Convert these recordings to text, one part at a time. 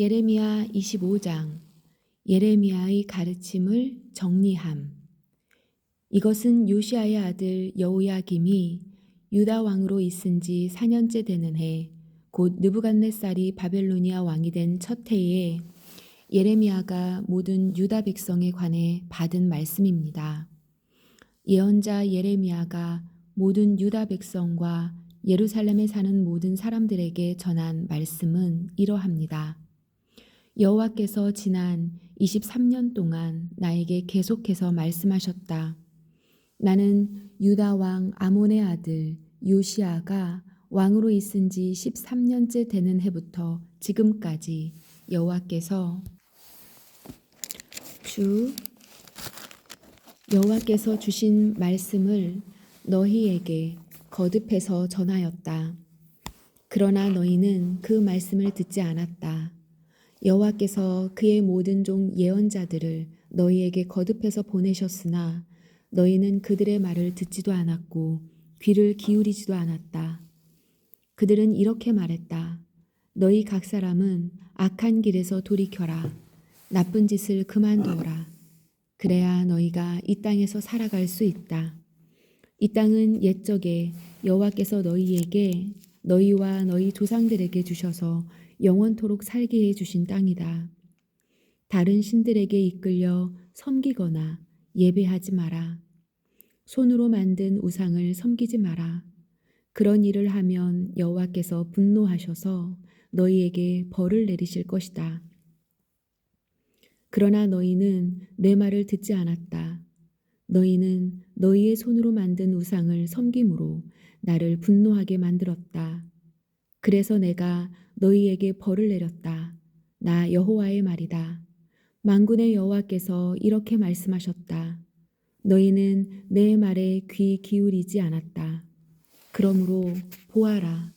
예레미야 25장 예레미야의 가르침을 정리함. 이것은 요시야의 아들 여호야김이 유다 왕으로 있은 지 4년째 되는 해, 곧 느부갓네살이 바벨로니아 왕이 된 첫 해에 예레미야가 모든 유다 백성에 관해 받은 말씀입니다. 예언자 예레미야가 모든 유다 백성과 예루살렘에 사는 모든 사람들에게 전한 말씀은 이러합니다. 여호와께서 지난 23년 동안 나에게 계속해서 말씀하셨다. 나는 유다 왕 아몬의 아들 요시야가 왕으로 있은 지 13년째 되는 해부터 지금까지 여호와께서 주신 말씀을 너희에게 거듭해서 전하였다. 그러나 너희는 그 말씀을 듣지 않았다. 여호와께서 그의 모든 종 예언자들을 너희에게 거듭해서 보내셨으나 너희는 그들의 말을 듣지도 않았고 귀를 기울이지도 않았다. 그들은 이렇게 말했다. 너희 각 사람은 악한 길에서 돌이켜라. 나쁜 짓을 그만두어라. 그래야 너희가 이 땅에서 살아갈 수 있다. 이 땅은 옛적에 여호와께서 너희에게 너희와 너희 조상들에게 주셔서 영원토록 살게 해주신 땅이다. 다른 신들에게 이끌려 섬기거나 예배하지 마라. 손으로 만든 우상을 섬기지 마라. 그런 일을 하면 여호와께서 분노하셔서 너희에게 벌을 내리실 것이다. 그러나 너희는 내 말을 듣지 않았다. 너희는 너희의 손으로 만든 우상을 섬김으로 나를 분노하게 만들었다. 그래서 내가 너희에게 벌을 내렸다. 나 여호와의 말이다. 만군의 여호와께서 이렇게 말씀하셨다. 너희는 내 말에 귀 기울이지 않았다. 그러므로 보아라.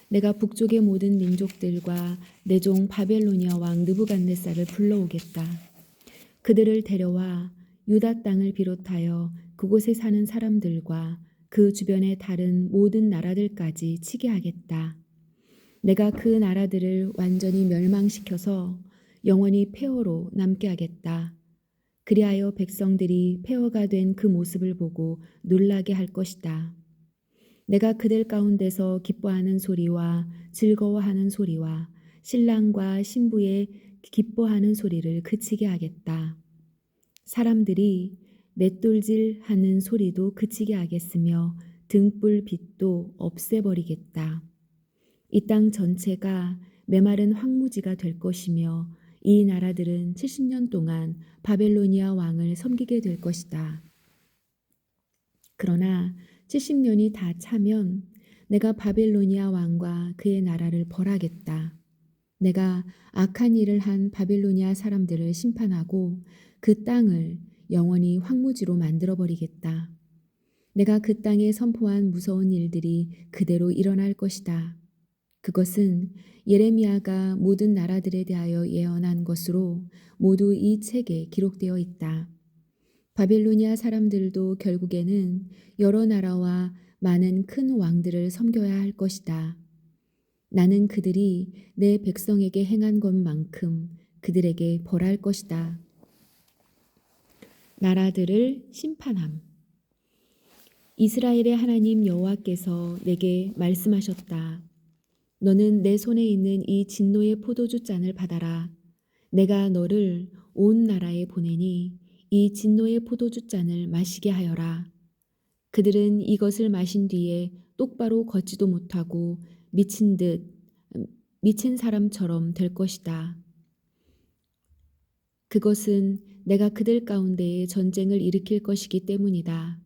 내가 북쪽의 모든 민족들과 내 종 바벨로니아 왕 느부갓네살을 불러오겠다. 그들을 데려와 유다 땅을 비롯하여 그곳에 사는 사람들과 그 주변의 다른 모든 나라들까지 치게 하겠다. 내가 그 나라들을 완전히 멸망시켜서 영원히 폐허로 남게 하겠다. 그리하여 백성들이 폐허가 된 그 모습을 보고 놀라게 할 것이다. 내가 그들 가운데서 기뻐하는 소리와 즐거워하는 소리와 신랑과 신부의 기뻐하는 소리를 그치게 하겠다. 사람들이 맷돌질하는 소리도 그치게 하겠으며 등불 빛도 없애버리겠다. 이 땅 전체가 메마른 황무지가 될 것이며 이 나라들은 70년 동안 바벨로니아 왕을 섬기게 될 것이다. 그러나 70년이 다 차면 내가 바벨로니아 왕과 그의 나라를 벌하겠다. 내가 악한 일을 한 바벨로니아 사람들을 심판하고 그 땅을 영원히 황무지로 만들어버리겠다. 내가 그 땅에 선포한 무서운 일들이 그대로 일어날 것이다. 그것은 예레미야가 모든 나라들에 대하여 예언한 것으로 모두 이 책에 기록되어 있다. 바벨로니아 사람들도 결국에는 여러 나라와 많은 큰 왕들을 섬겨야 할 것이다. 나는 그들이 내 백성에게 행한 것만큼 그들에게 벌할 것이다. 나라들을 심판함. 이스라엘의 하나님 여호와께서 내게 말씀하셨다. 너는 내 손에 있는 이 진노의 포도주 잔을 받아라. 내가 너를 온 나라에 보내니 이 진노의 포도주 잔을 마시게 하여라. 그들은 이것을 마신 뒤에 똑바로 걷지도 못하고 미친 사람처럼 될 것이다. 그것은 내가 그들 가운데에 전쟁을 일으킬 것이기 때문이다.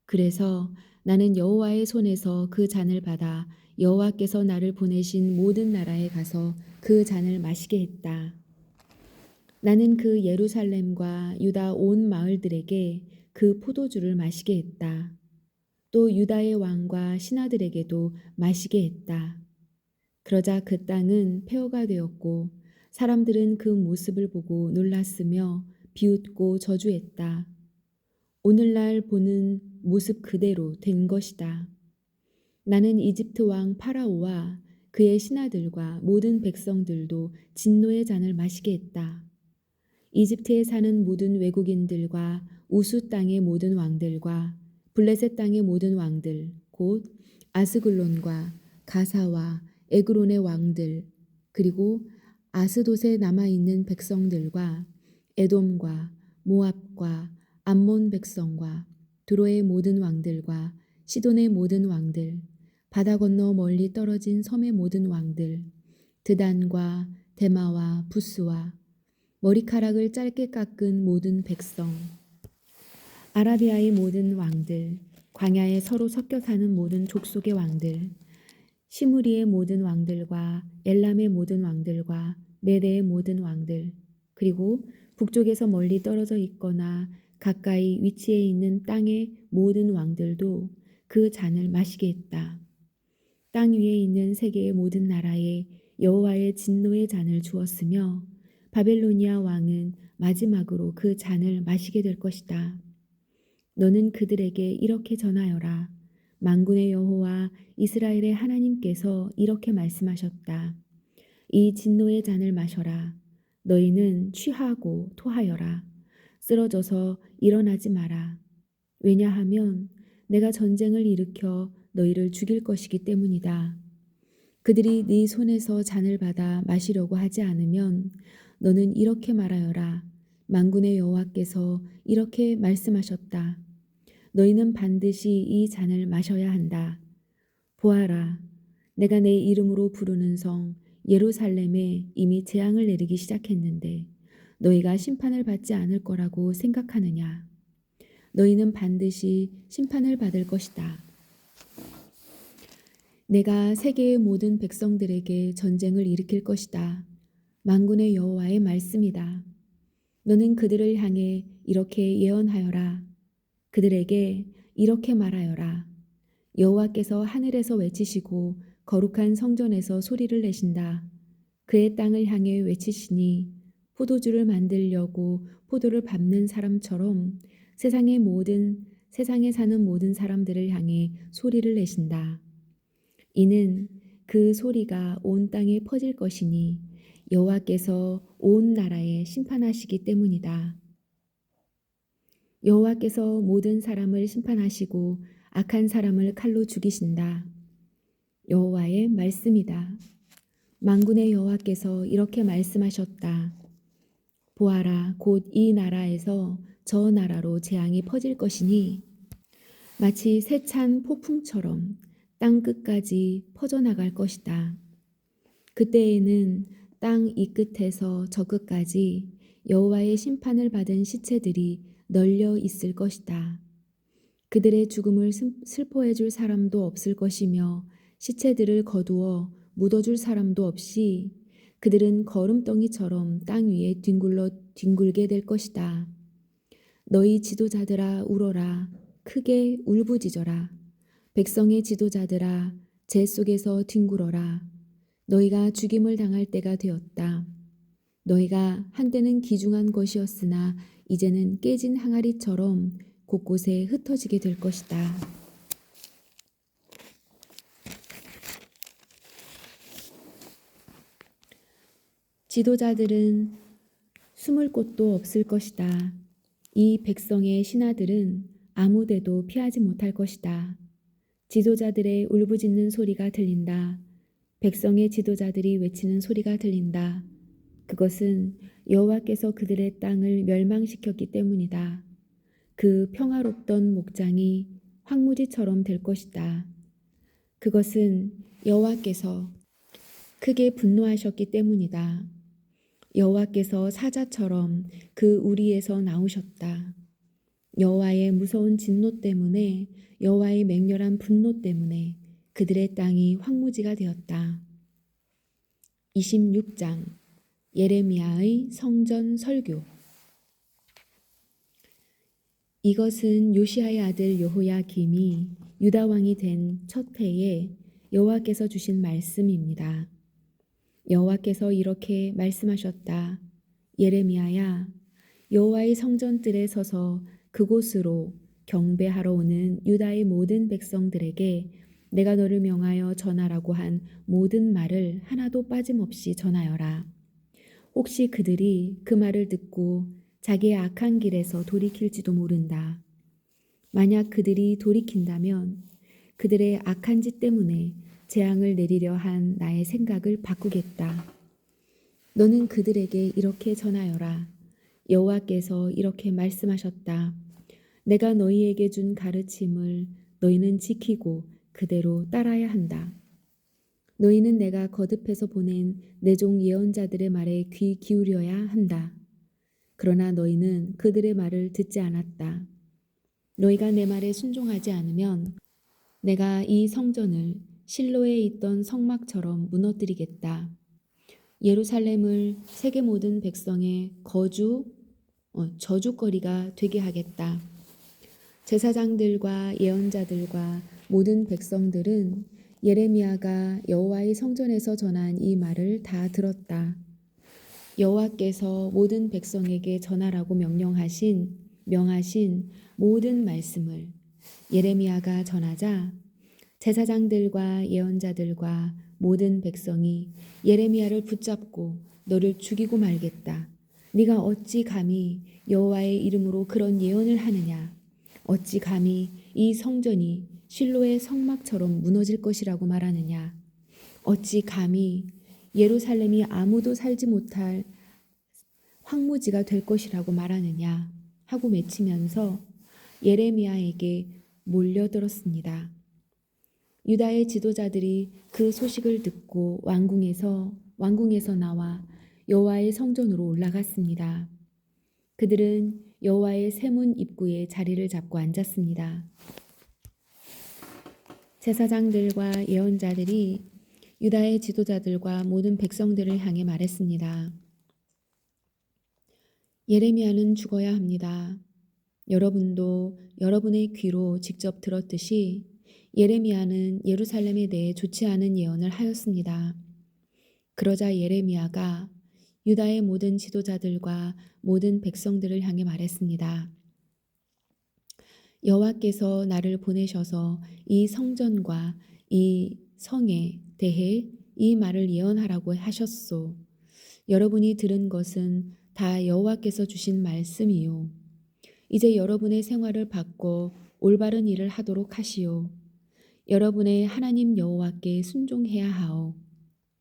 그래서 나는 여호와의 손에서 그 잔을 받아 여호와께서 나를 보내신 모든 나라에 가서 그 잔을 마시게 했다. 나는 그 예루살렘과 유다 온 마을들에게 그 포도주를 마시게 했다. 또 유다의 왕과 신하들에게도 마시게 했다. 그러자 그 땅은 폐허가 되었고 사람들은 그 모습을 보고 놀랐으며 비웃고 저주했다. 오늘날 보는 모습 그대로 된 것이다. 나는 이집트 왕 파라오와 그의 신하들과 모든 백성들도 진노의 잔을 마시게 했다. 이집트에 사는 모든 외국인들과 우수 땅의 모든 왕들과 블레셋 땅의 모든 왕들, 곧 아스글론과 가사와 에그론의 왕들, 그리고 아스돗에 남아있는 백성들과 에돔과 모압과 암몬 백성과 두로의 모든 왕들과 시돈의 모든 왕들, 바다 건너 멀리 떨어진 섬의 모든 왕들, 드단과 데마와 부스와 머리카락을 짧게 깎은 모든 백성, 아라비아의 모든 왕들, 광야에 서로 섞여 사는 모든 족속의 왕들, 시무리의 모든 왕들과 엘람의 모든 왕들과 메대의 모든 왕들, 그리고 북쪽에서 멀리 떨어져 있거나 가까이 위치해 있는 땅의 모든 왕들도 그 잔을 마시게 했다. 땅 위에 있는 세계의 모든 나라에 여호와의 진노의 잔을 주었으며 바벨로니아 왕은 마지막으로 그 잔을 마시게 될 것이다. 너는 그들에게 이렇게 전하여라. 만군의 여호와 이스라엘의 하나님께서 이렇게 말씀하셨다. 이 진노의 잔을 마셔라. 너희는 취하고 토하여라. 쓰러져서 일어나지 마라. 왜냐하면 내가 전쟁을 일으켜 너희를 죽일 것이기 때문이다. 그들이 네 손에서 잔을 받아 마시려고 하지 않으면 너는 이렇게 말하여라. 만군의 여호와께서 이렇게 말씀하셨다. 너희는 반드시 이 잔을 마셔야 한다. 보아라, 내가 내 이름으로 부르는 성 예루살렘에 이미 재앙을 내리기 시작했는데 너희가 심판을 받지 않을 거라고 생각하느냐? 너희는 반드시 심판을 받을 것이다. 내가 세계의 모든 백성들에게 전쟁을 일으킬 것이다. 만군의 여호와의 말씀이다. 너는 그들을 향해 이렇게 예언하여라. 그들에게 이렇게 말하여라. 여호와께서 하늘에서 외치시고 거룩한 성전에서 소리를 내신다. 그의 땅을 향해 외치시니 포도주를 만들려고 포도를 밟는 사람처럼 세상에 사는 모든 사람들을 향해 소리를 내신다. 이는 그 소리가 온 땅에 퍼질 것이니 여호와께서 온 나라에 심판하시기 때문이다. 여호와께서 모든 사람을 심판하시고 악한 사람을 칼로 죽이신다. 여호와의 말씀이다. 만군의 여호와께서 이렇게 말씀하셨다. 보아라, 곧 이 나라에서 저 나라로 재앙이 퍼질 것이니 마치 세찬 폭풍처럼 땅 끝까지 퍼져나갈 것이다. 그때에는 땅 이 끝에서 저 끝까지 여호와의 심판을 받은 시체들이 널려 있을 것이다. 그들의 죽음을 슬퍼해 줄 사람도 없을 것이며 시체들을 거두어 묻어줄 사람도 없이 그들은 거름덩이처럼 땅 위에 뒹굴게 될 것이다. 너희 지도자들아 울어라. 크게 울부짖어라. 백성의 지도자들아 재 속에서 뒹굴어라. 너희가 죽임을 당할 때가 되었다. 너희가 한때는 귀중한 것이었으나 이제는 깨진 항아리처럼 곳곳에 흩어지게 될 것이다. 지도자들은 숨을 곳도 없을 것이다. 이 백성의 신하들은 아무데도 피하지 못할 것이다. 지도자들의 울부짖는 소리가 들린다. 백성의 지도자들이 외치는 소리가 들린다. 그것은 여호와께서 그들의 땅을 멸망시켰기 때문이다. 그 평화롭던 목장이 황무지처럼 될 것이다. 그것은 여호와께서 크게 분노하셨기 때문이다. 여호와께서 사자처럼 그 우리에서 나오셨다. 여호와의 무서운 진노 때문에, 여호와의 맹렬한 분노 때문에 그들의 땅이 황무지가 되었다. 26장 예레미야의 성전 설교. 이것은 요시야의 아들 여호야김이 유다 왕이 된 첫 해에 여호와께서 주신 말씀입니다. 여호와께서 이렇게 말씀하셨다. 예레미야야, 여호와의 성전뜰에 서서 그곳으로 경배하러 오는 유다의 모든 백성들에게 내가 너를 명하여 전하라고 한 모든 말을 하나도 빠짐없이 전하여라. 혹시 그들이 그 말을 듣고 자기의 악한 길에서 돌이킬지도 모른다. 만약 그들이 돌이킨다면 그들의 악한 짓 때문에 재앙을 내리려 한 나의 생각을 바꾸겠다. 너는 그들에게 이렇게 전하여라. 여호와께서 이렇게 말씀하셨다. 내가 너희에게 준 가르침을 너희는 지키고 그대로 따라야 한다. 너희는 내가 거듭해서 보낸 내 종 예언자들의 말에 귀 기울여야 한다. 그러나 너희는 그들의 말을 듣지 않았다. 너희가 내 말에 순종하지 않으면 내가 이 성전을 실로에 있던 성막처럼 무너뜨리겠다. 예루살렘을 세계 모든 백성의 저주거리가 되게 하겠다. 제사장들과 예언자들과 모든 백성들은 예레미야가 여호와의 성전에서 전한 이 말을 다 들었다. 여호와께서 모든 백성에게 전하라고 명하신 모든 말씀을 예레미야가 전하자 제사장들과 예언자들과 모든 백성이 예레미야를 붙잡고 너를 죽이고 말겠다. 네가 어찌 감히 여호와의 이름으로 그런 예언을 하느냐? 어찌 감히 이 성전이 실로의 성막처럼 무너질 것이라고 말하느냐? 어찌 감히 예루살렘이 아무도 살지 못할 황무지가 될 것이라고 말하느냐? 하고 외치면서 예레미야에게 몰려들었습니다. 유다의 지도자들이 그 소식을 듣고 왕궁에서 나와 여호와의 성전으로 올라갔습니다. 그들은 여호와의 세문 입구에 자리를 잡고 앉았습니다. 제사장들과 예언자들이 유다의 지도자들과 모든 백성들을 향해 말했습니다. 예레미야는 죽어야 합니다. 여러분도 여러분의 귀로 직접 들었듯이 예레미야는 예루살렘에 대해 좋지 않은 예언을 하였습니다. 그러자 예레미야가 유다의 모든 지도자들과 모든 백성들을 향해 말했습니다. 여호와께서 나를 보내셔서 이 성전과 이 성에 대해 이 말을 예언하라고 하셨소. 여러분이 들은 것은 다 여호와께서 주신 말씀이요. 이제 여러분의 생활을 바꿔 올바른 일을 하도록 하시오. 여러분의 하나님 여호와께 순종해야 하오.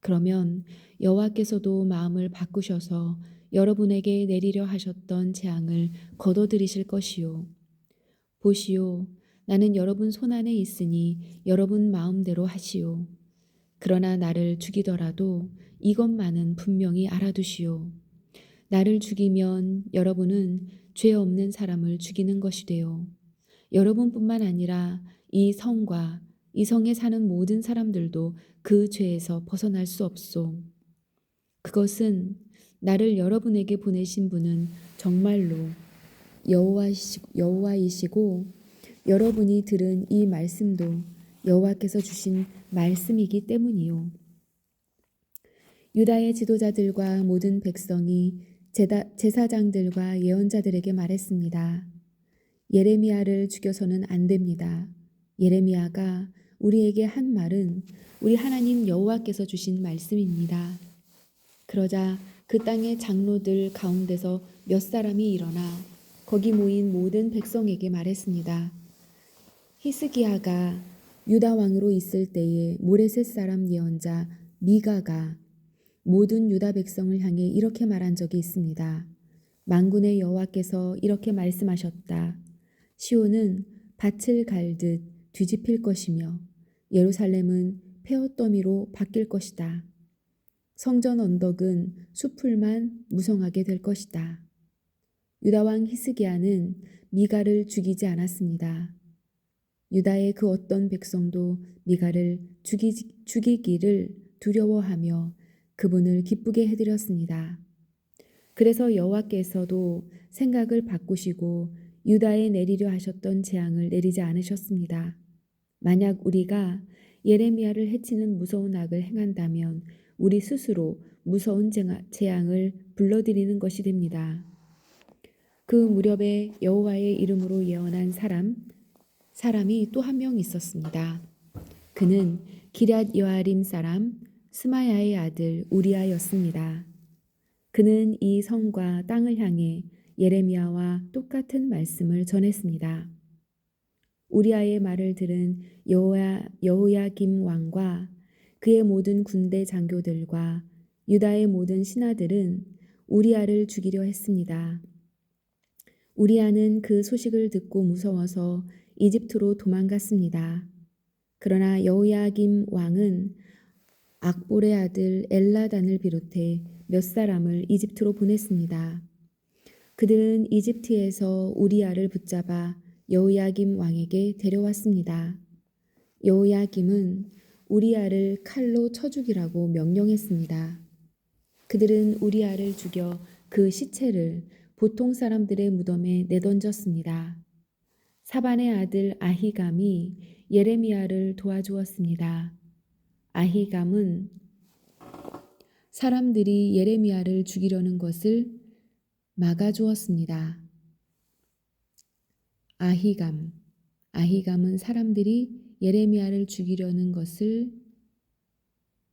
그러면 여호와께서도 마음을 바꾸셔서 여러분에게 내리려 하셨던 재앙을 거둬들이실 것이요. 보시오, 나는 여러분 손안에 있으니 여러분 마음대로 하시오. 그러나 나를 죽이더라도 이것만은 분명히 알아두시오. 나를 죽이면 여러분은 죄 없는 사람을 죽이는 것이 되어 여러분뿐만 아니라 이 성과 이 성에 사는 모든 사람들도 그 죄에서 벗어날 수 없소. 그것은 나를 여러분에게 보내신 분은 정말로 여호와이시고 여러분이 들은 이 말씀도 여호와께서 주신 말씀이기 때문이요. 유다의 지도자들과 모든 백성이 제사장들과 예언자들에게 말했습니다. 예레미야를 죽여서는 안 됩니다. 예레미야가 우리에게 한 말은 우리 하나님 여호와께서 주신 말씀입니다. 그러자 그 땅의 장로들 가운데서 몇 사람이 일어나 거기 모인 모든 백성에게 말했습니다. 히스기야가 유다 왕으로 있을 때에 모레셋 사람 예언자 미가가 모든 유다 백성을 향해 이렇게 말한 적이 있습니다. 만군의 여호와께서 이렇게 말씀하셨다. 시온은 밭을 갈듯 뒤집힐 것이며 예루살렘은 폐허더미로 바뀔 것이다. 성전 언덕은 숲풀만 무성하게 될 것이다. 유다 왕 히스기야는 미가를 죽이지 않았습니다. 유다의 그 어떤 백성도 미가를 죽이기를 두려워하며 그분을 기쁘게 해드렸습니다. 그래서 여호와께서도 생각을 바꾸시고 유다에 내리려 하셨던 재앙을 내리지 않으셨습니다. 만약 우리가 예레미야를 해치는 무서운 악을 행한다면 우리 스스로 무서운 재앙을 불러들이는 것이 됩니다. 그 무렵에 여호와의 이름으로 예언한 사람이 또 한 명 있었습니다. 그는 기럇 여아림 사람 스마야의 아들 우리아였습니다. 그는 이 성과 땅을 향해 예레미야와 똑같은 말씀을 전했습니다. 우리아의 말을 들은 여호야김 왕과 그의 모든 군대 장교들과 유다의 모든 신하들은 우리아를 죽이려 했습니다. 우리아는 그 소식을 듣고 무서워서 이집트로 도망갔습니다. 그러나 여호야김 왕은 악볼의 아들 엘라단을 비롯해 몇 사람을 이집트로 보냈습니다. 그들은 이집트에서 우리아를 붙잡아 여호야김 왕에게 데려왔습니다. 여호야김은 우리아를 칼로 쳐 죽이라고 명령했습니다. 그들은 우리아를 죽여 그 시체를 보통 사람들의 무덤에 내던졌습니다. 사반의 아들 아히감이 예레미야를 도와주었습니다. 아히감은 사람들이 예레미야를 죽이려는 것을 막아주었습니다. 아히감은 사람들이 예레미야를 죽이려는 것을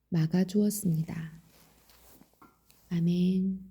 막아주었습니다. 아멘.